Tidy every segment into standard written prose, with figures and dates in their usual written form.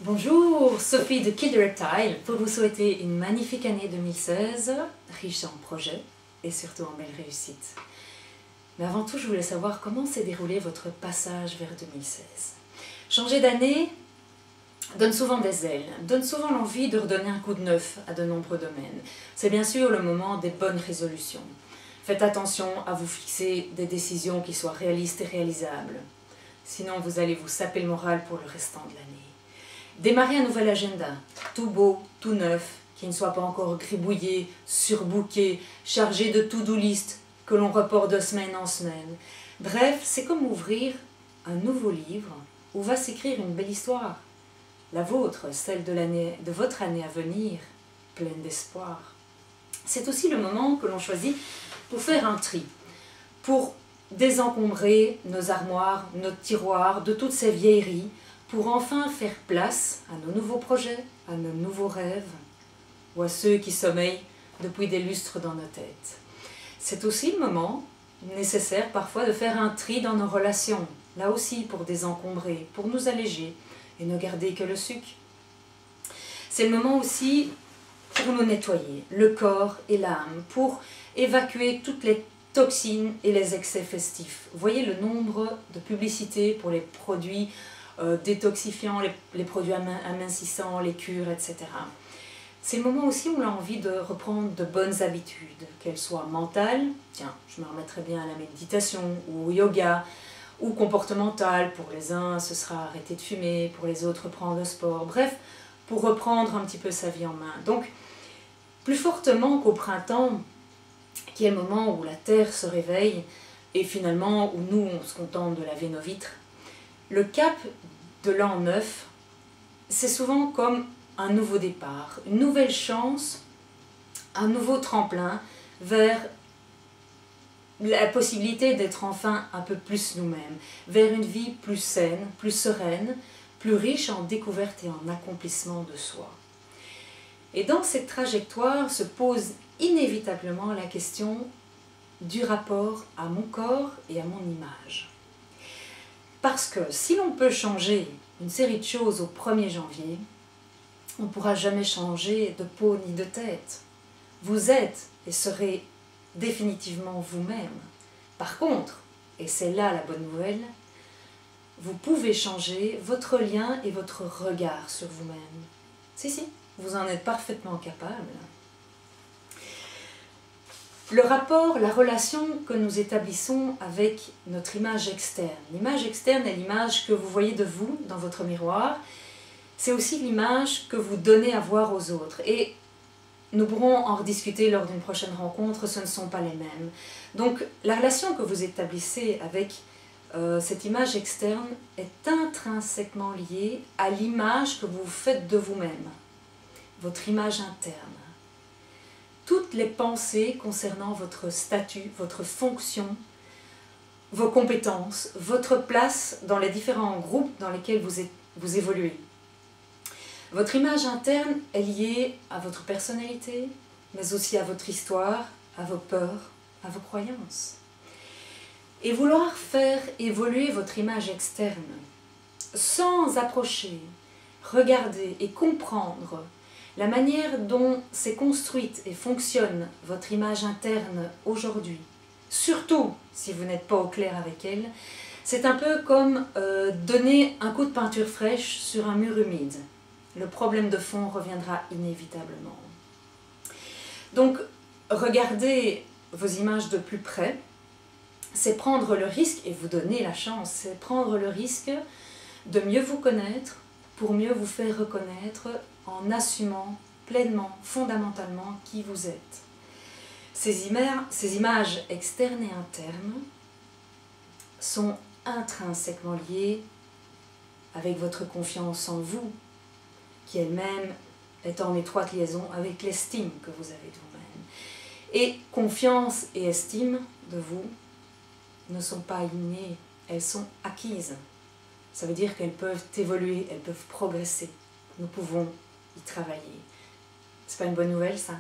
Bonjour, Sophie de Kid Reptile pour vous souhaiter une magnifique année 2016, riche en projets et surtout en belles réussites. Mais avant tout, je voulais savoir comment s'est déroulé votre passage vers 2016. Changer d'année donne souvent des ailes, donne souvent l'envie de redonner un coup de neuf à de nombreux domaines. C'est bien sûr le moment des bonnes résolutions. Faites attention à vous fixer des décisions qui soient réalistes et réalisables. Sinon, vous allez vous saper le moral pour le restant de l'année. Démarrez un nouvel agenda, tout beau, tout neuf, qui ne soit pas encore gribouillé, surbooké, chargé de to-do list que l'on reporte de semaine en semaine. Bref, c'est comme ouvrir un nouveau livre où va s'écrire une belle histoire. La vôtre, celle de votre année à venir, pleine d'espoir. C'est aussi le moment que l'on choisit pour faire un tri, pour désencombrer nos armoires, nos tiroirs de toutes ces vieilleries, pour enfin faire place à nos nouveaux projets, à nos nouveaux rêves, ou à ceux qui sommeillent depuis des lustres dans nos têtes. C'est aussi le moment nécessaire parfois de faire un tri dans nos relations, là aussi pour désencombrer, pour nous alléger et ne garder que le sucre. C'est le moment aussi pour nous nettoyer, le corps et l'âme, pour évacuer toutes les toxines et les excès festifs. Vous voyez le nombre de publicités pour les produits détoxifiants, les produits amincissants, les cures, etc. C'est le moment aussi où on a envie de reprendre de bonnes habitudes, qu'elles soient mentales, tiens, je me remettrai bien à la méditation, ou au yoga, ou comportementales, pour les uns ce sera arrêter de fumer, pour les autres reprendre le sport, bref, pour reprendre un petit peu sa vie en main. Donc, plus fortement qu'au printemps, qui est le moment où la terre se réveille, et finalement où nous on se contente de laver nos vitres, le cap de l'an 9, c'est souvent comme un nouveau départ, une nouvelle chance, un nouveau tremplin vers la possibilité d'être enfin un peu plus nous-mêmes, vers une vie plus saine, plus sereine, plus riche en découvertes et en accomplissement de soi. Et dans cette trajectoire se pose inévitablement la question du rapport à mon corps et à mon image. Parce que si l'on peut changer une série de choses au 1er janvier, on ne pourra jamais changer de peau ni de tête. Vous êtes et serez définitivement vous-même. Par contre, et c'est là la bonne nouvelle, vous pouvez changer votre lien et votre regard sur vous-même. Si, vous en êtes parfaitement capable. Le rapport, la relation que nous établissons avec notre image externe. L'image externe est l'image que vous voyez de vous dans votre miroir. C'est aussi l'image que vous donnez à voir aux autres. Et nous pourrons en rediscuter lors d'une prochaine rencontre, ce ne sont pas les mêmes. Donc la relation que vous établissez avec cette image externe est intrinsèquement liée à l'image que vous faites de vous-même, votre image interne. Toutes les pensées concernant votre statut, votre fonction, vos compétences, votre place dans les différents groupes dans lesquels vous évoluez. Votre image interne est liée à votre personnalité, mais aussi à votre histoire, à vos peurs, à vos croyances. Et vouloir faire évoluer votre image externe sans approcher, regarder et comprendre la manière dont s'est construite et fonctionne votre image interne aujourd'hui, surtout si vous n'êtes pas au clair avec elle, c'est un peu comme donner un coup de peinture fraîche sur un mur humide. Le problème de fond reviendra inévitablement. Donc, regarder vos images de plus près, c'est prendre le risque, et vous donner la chance, c'est prendre le risque de mieux vous connaître pour mieux vous faire reconnaître en assumant pleinement, fondamentalement qui vous êtes. Ces images externes et internes sont intrinsèquement liées avec votre confiance en vous, qui elle-même est en étroite liaison avec l'estime que vous avez de vous-même. Et confiance et estime de vous ne sont pas innées, elles sont acquises. Ça veut dire qu'elles peuvent évoluer, elles peuvent progresser. Nous pouvons y travailler. C'est pas une bonne nouvelle, ça?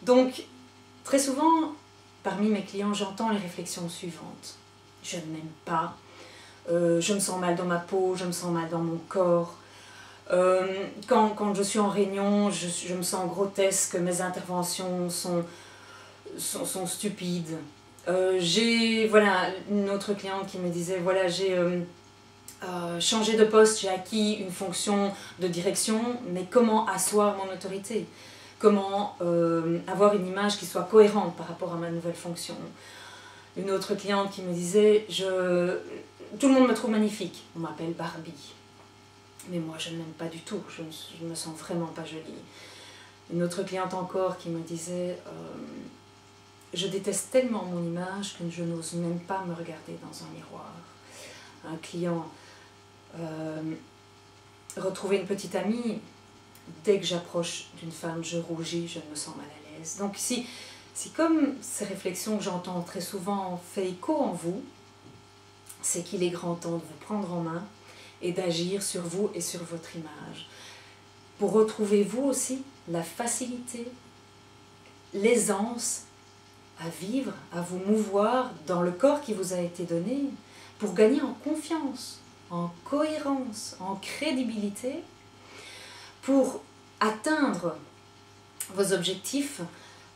Donc, très souvent, parmi mes clients, j'entends les réflexions suivantes. Je ne m'aime pas, je me sens mal dans ma peau, je me sens mal dans mon corps, Quand je suis en réunion, je me sens grotesque, mes interventions sont stupides. J'ai voilà, une autre cliente qui me disait, voilà, j'ai changé de poste, j'ai acquis une fonction de direction, mais comment asseoir mon autorité? Comment avoir une image qui soit cohérente par rapport à ma nouvelle fonction? Une autre cliente qui me disait, tout le monde me trouve magnifique, on m'appelle Barbie. Mais moi je ne m'aime pas du tout, je ne me sens vraiment pas jolie. Une autre cliente encore qui me disait, je déteste tellement mon image que je n'ose même pas me regarder dans un miroir. Un client, retrouver une petite amie, dès que j'approche d'une femme, je rougis, je me sens mal à l'aise. Donc si comme ces réflexions que j'entends très souvent fait écho en vous, c'est qu'il est grand temps de vous prendre en main et d'agir sur vous et sur votre image. Pour retrouver vous aussi la facilité, l'aisance à vivre, à vous mouvoir dans le corps qui vous a été donné, pour gagner en confiance, en cohérence, en crédibilité, pour atteindre vos objectifs,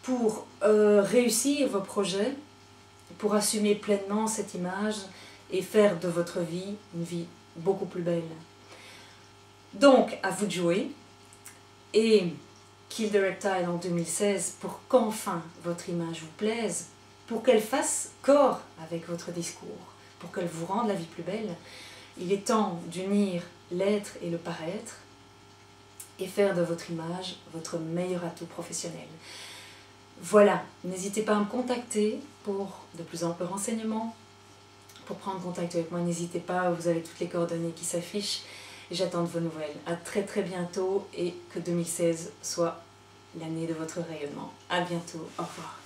pour réussir vos projets, pour assumer pleinement cette image et faire de votre vie une vie beaucoup plus belle. Donc, à vous de jouer et Kill the Reptile en 2016 pour qu'enfin votre image vous plaise, pour qu'elle fasse corps avec votre discours, pour qu'elle vous rende la vie plus belle. Il est temps d'unir l'être et le paraître et faire de votre image votre meilleur atout professionnel. Voilà, n'hésitez pas à me contacter pour de plus amples renseignements. Pour prendre contact avec moi, n'hésitez pas, vous avez toutes les coordonnées qui s'affichent et j'attends de vos nouvelles. À très très bientôt et que 2016 soit l'année de votre rayonnement. À bientôt, au revoir.